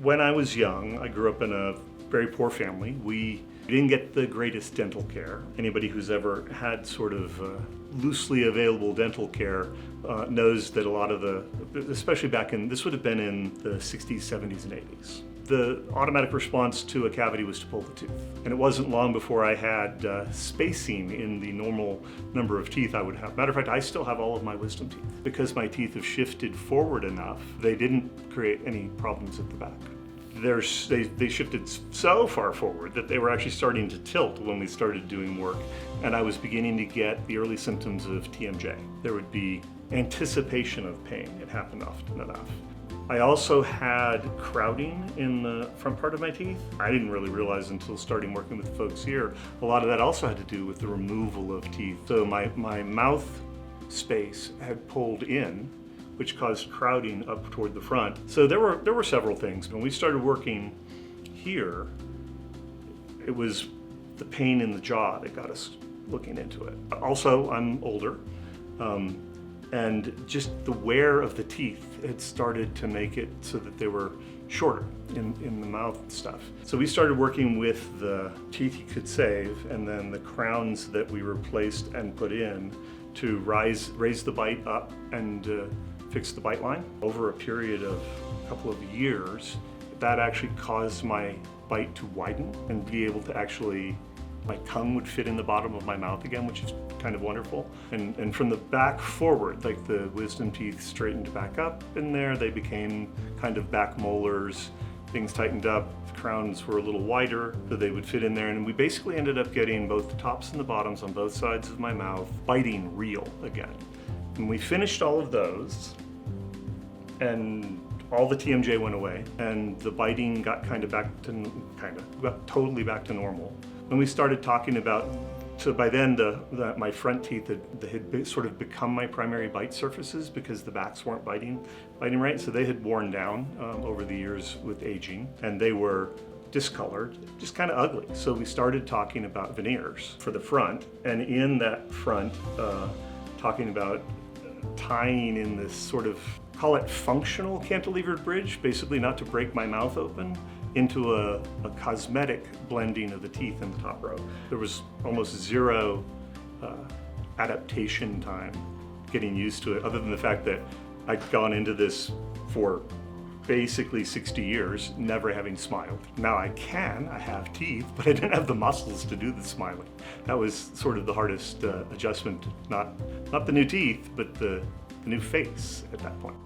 When I was young, I grew up in a very poor family. We didn't get the greatest dental care. Anybody who's ever had sort of loosely available dental care knows that a lot of especially back in, this would have been in the 60s, 70s, and 80s. The automatic response to a cavity was to pull the tooth. And it wasn't long before I had spacing in the normal number of teeth I would have. Matter of fact, I still have all of my wisdom teeth. Because my teeth have shifted forward enough, they didn't create any problems at the back. They shifted so far forward that they were actually starting to tilt when we started doing work, and I was beginning to get the early symptoms of TMJ. There would be anticipation of pain. It happened often enough. I also had crowding in the front part of my teeth. I didn't really realize until starting working with folks here, a lot of that also had to do with the removal of teeth. So my mouth space had pulled in, which caused crowding up toward the front. So there were several things. When we started working here, it was the pain in the jaw that got us looking into it. Also, I'm older, and just the wear of the teeth had started to make it so that they were shorter in the mouth and stuff. So we started working with the teeth you could save and then the crowns that we replaced and put in to raise the bite up and fix the bite line. Over a period of a couple of years, that actually caused my bite to widen and be able to actually, my tongue would fit in the bottom of my mouth again, which is kind of wonderful. And from the back forward, like the wisdom teeth straightened back up in there, they became kind of back molars, things tightened up, the crowns were a little wider, so they would fit in there, and we basically ended up getting both the tops and the bottoms on both sides of my mouth biting real again. And we finished all of those, and all the TMJ went away, and the biting got got totally back to normal. When we started talking about, so by then my front teeth had sort of become my primary bite surfaces because the backs weren't biting right, so they had worn down over the years with aging, and they were discolored, just kind of ugly. So we started talking about veneers for the front, and in that front, talking about tying in this sort of, call it functional cantilevered bridge, basically not to break my mouth open, into a cosmetic blending of the teeth in the top row. There was almost zero adaptation time getting used to it, other than the fact that I'd gone into this for basically 60 years, never having smiled. Now I have teeth, but I didn't have the muscles to do the smiling. That was sort of the hardest adjustment, not the new teeth, but the new face at that point.